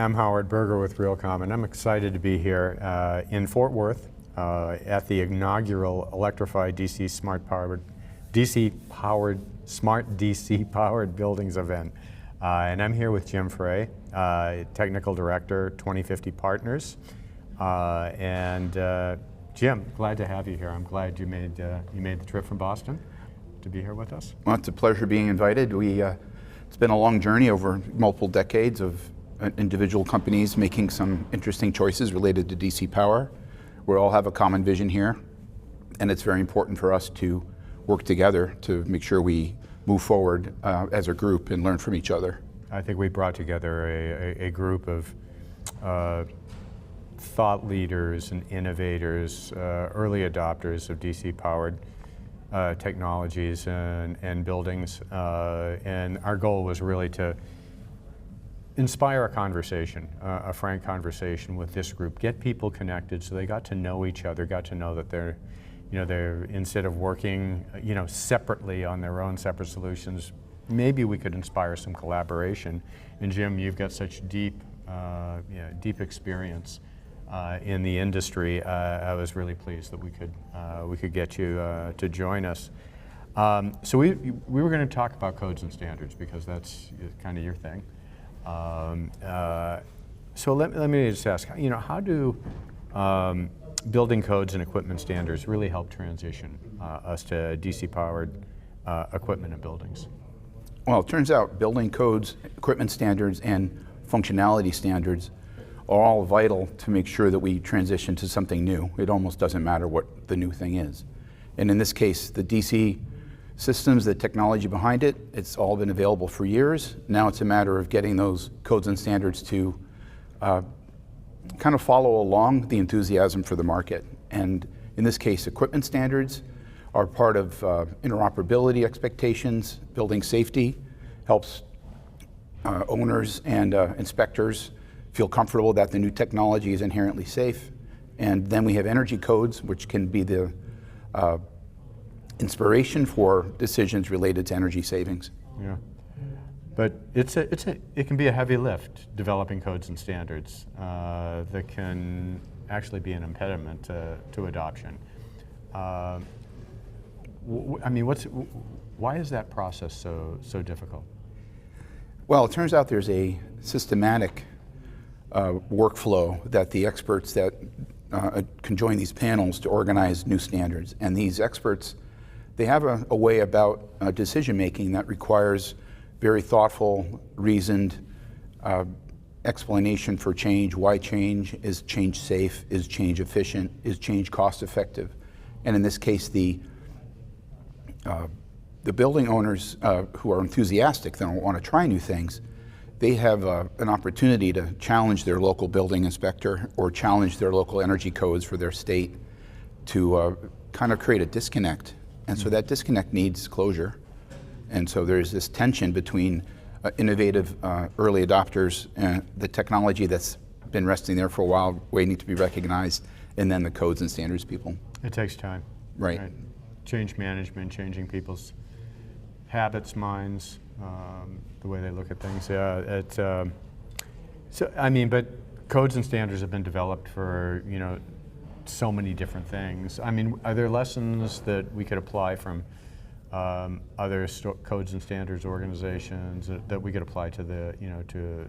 I'm Howard Berger with Realcomm, and I'm excited to be here in Fort Worth at the inaugural ELECTRIFY DC Smart DC Powered Buildings event. And I'm here with Jim Frey, Technical Director, 2050 Partners. Jim, glad to have you here. I'm glad you made the trip from Boston to be here with us. Well, it's a pleasure being invited. It's been a long journey over multiple decades of individual companies making some interesting choices related to DC power. We all have a common vision here, and it's very important for us to work together to make sure we move forward as a group and learn from each other. I think we brought together a group of thought leaders and innovators, early adopters of DC powered technologies and buildings, and our goal was really to inspire a conversation, a frank conversation with this group, get people connected so they got to know each other, got to know that they're instead of working separately on their own separate solutions, maybe we could inspire some collaboration. And Jim, you've got such deep experience in the industry. I was really pleased that we could get you to join us. So we were going to talk about codes and standards because that's kind of your thing. So let me just ask, how do building codes and equipment standards really help transition us to DC powered equipment and buildings? Well, it turns out building codes, equipment standards, and functionality standards are all vital to make sure that we transition to something new. It almost doesn't matter what the new thing is. And in this case, the DC systems, the technology behind it, it's all been available for years. Now it's a matter of getting those codes and standards to kind of follow along the enthusiasm for the market. And in this case, equipment standards are part of interoperability expectations. Building safety helps owners and inspectors feel comfortable that the new technology is inherently safe. And then we have energy codes, which can be the inspiration for decisions related to energy savings. Yeah, but it can be a heavy lift developing codes and standards that can actually be an impediment to adoption. I mean, why is that process so difficult? Well, it turns out there's a systematic workflow that the experts that can join these panels to organize new standards. And these experts, they have a way about decision-making that requires very thoughtful, reasoned explanation for change. Why change? Is change safe? Is change efficient? Is change cost-effective? And in this case, the building owners who are enthusiastic, they don't want to try new things, they have an opportunity to challenge their local building inspector or challenge their local energy codes for their state to kind of create a disconnect. And so that disconnect needs closure. And so there's this tension between innovative early adopters and the technology that's been resting there for a while, waiting to be recognized, and then the codes and standards people. It takes time. Right. Change management, changing people's habits, minds, the way they look at things. Yeah, so I mean, but codes and standards have been developed for so many different things. I mean, are there lessons that we could apply from other codes and standards organizations that we could apply to the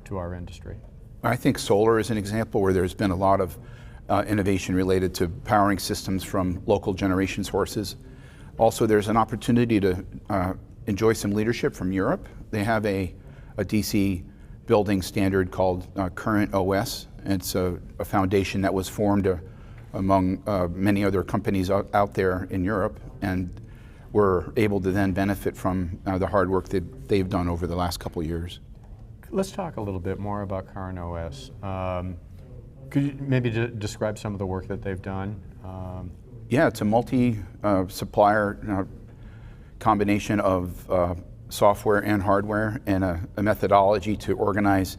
to our industry? I think solar is an example where there's been a lot of innovation related to powering systems from local generation sources. Also, there's an opportunity to enjoy some leadership from Europe. They have a DC building standard called Current OS. It's a foundation that was formed among many other companies out there in Europe, and we're able to then benefit from the hard work that they've done over the last couple of years. Let's talk a little bit more about Current OS. Could you maybe describe some of the work that they've done? Yeah, it's a multi-supplier combination of software and hardware, and a methodology to organize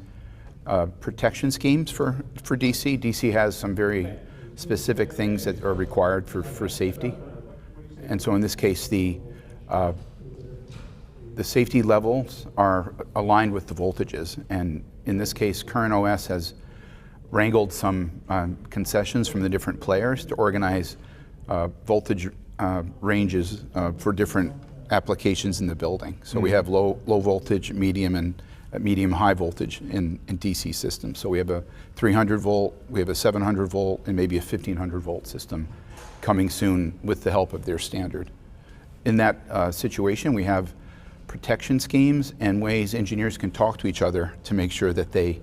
protection schemes for DC. DC has some very specific things that are required for safety. And so in this case, the safety levels are aligned with the voltages. And In this case, Current OS has wrangled some concessions from the different players to organize voltage ranges for different applications in the building. So we have low voltage, medium, and medium high voltage in DC systems. So we have a 300 volt, we have a 700 volt, and maybe a 1500 volt system coming soon with the help of their standard. In that situation, we have protection schemes and ways engineers can talk to each other to make sure that they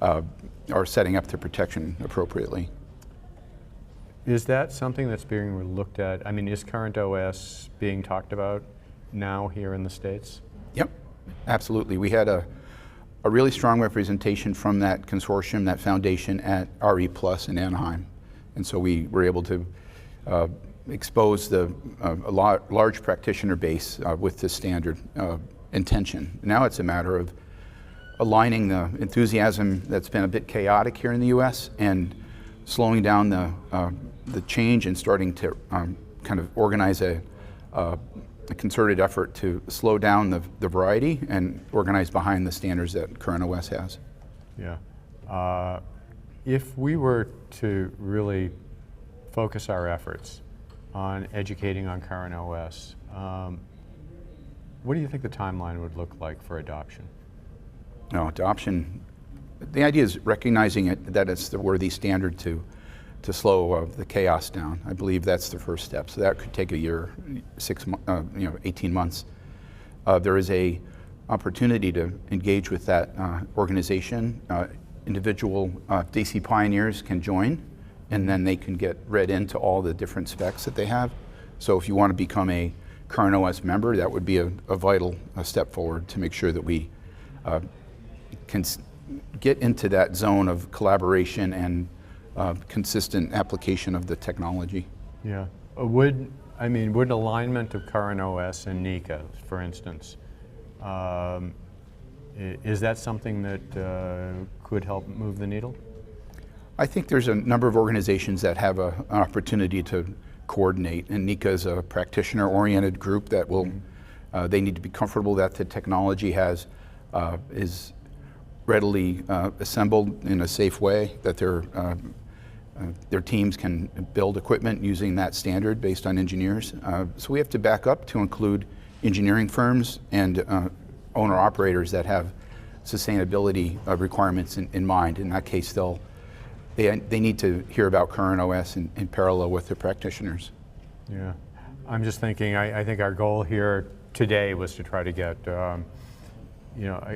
are setting up the protection appropriately. Is that something that's being looked at? I mean, is Current OS being talked about now here in the States? Yep, absolutely. We had a really strong representation from that consortium, that foundation at RE Plus in Anaheim. And so we were able to expose a large practitioner base with this standard intention. Now it's a matter of aligning the enthusiasm that's been a bit chaotic here in the US and slowing down the change and starting to kind of organize a concerted effort to slow down the variety and organize behind the standards that Current OS has. Yeah. If we were to really focus our efforts on educating on Current OS, what do you think the timeline would look like for adoption? No, adoption, the idea is recognizing that it's the worthy standard to slow the chaos down. I believe that's the first step. So that could take a year, 18 months. There is a opportunity to engage with that organization. Individual DC pioneers can join, and then they can get read into all the different specs that they have. So if you want to become a Current OS member, that would be a vital step forward to make sure that we can get into that zone of collaboration and consistent application of the technology. Yeah. Would alignment of Current OS and NECA, for instance, is that something that could help move the needle? I think there's a number of organizations that have an opportunity to coordinate, and NECA is a practitioner-oriented group that will, they need to be comfortable that the technology is readily assembled in a safe way, that their teams can build equipment using that standard based on engineers. So we have to back up to include engineering firms and owner-operators that have sustainability requirements in mind. In that case, they need to hear about Current OS in parallel with the practitioners. Yeah, I'm just thinking, I think our goal here today was to try to get,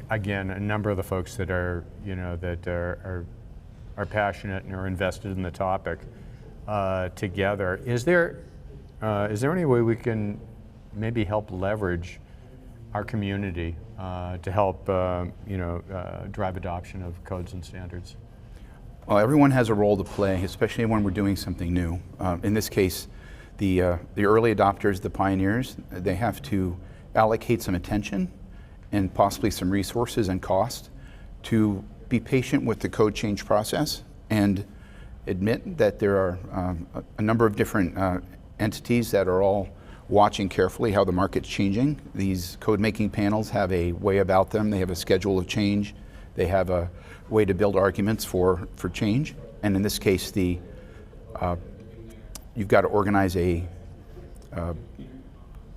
again, a number of the folks that are, are passionate and are invested in the topic together. Is there any way we can maybe help leverage our community to help, drive adoption of codes and standards? Well, everyone has a role to play, especially when we're doing something new. In this case, the early adopters, the pioneers, they have to allocate some attention and possibly some resources and cost to be patient with the code change process and admit that there are a number of different entities that are all watching carefully how the market's changing. These code making panels have a way about them. They have a schedule of change. They have a way to build arguments for change. And in this case, you've got to organize a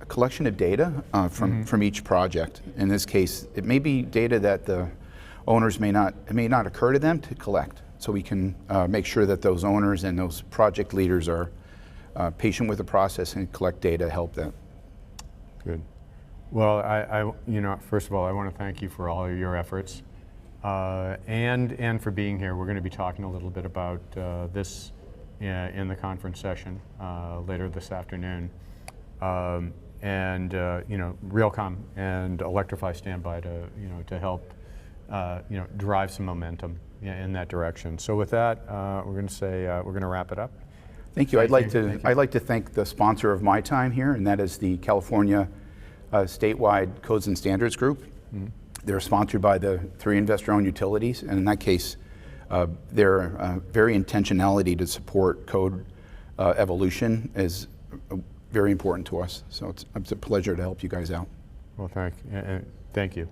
collection of data from each project. In this case, it may be data that the owners it may not occur to them to collect. So we can make sure that those owners and those project leaders are patient with the process and collect data to help them. Good. Well, first of all, I want to thank you for all of your efforts and for being here. We're going to be talking a little bit about this in the conference session later this afternoon. Realcomm and ELECTRIFY stand by to help drive some momentum in that direction. So with that, we're going to say we're going to wrap it up. Thank you. I'd like to thank the sponsor of my time here, and that is the California Statewide Codes and Standards Group. Mm-hmm. They're sponsored by the 3 investor-owned utilities, and in that case, their very intentionality to support code evolution is very important to us. So it's a pleasure to help you guys out. Well, thank you.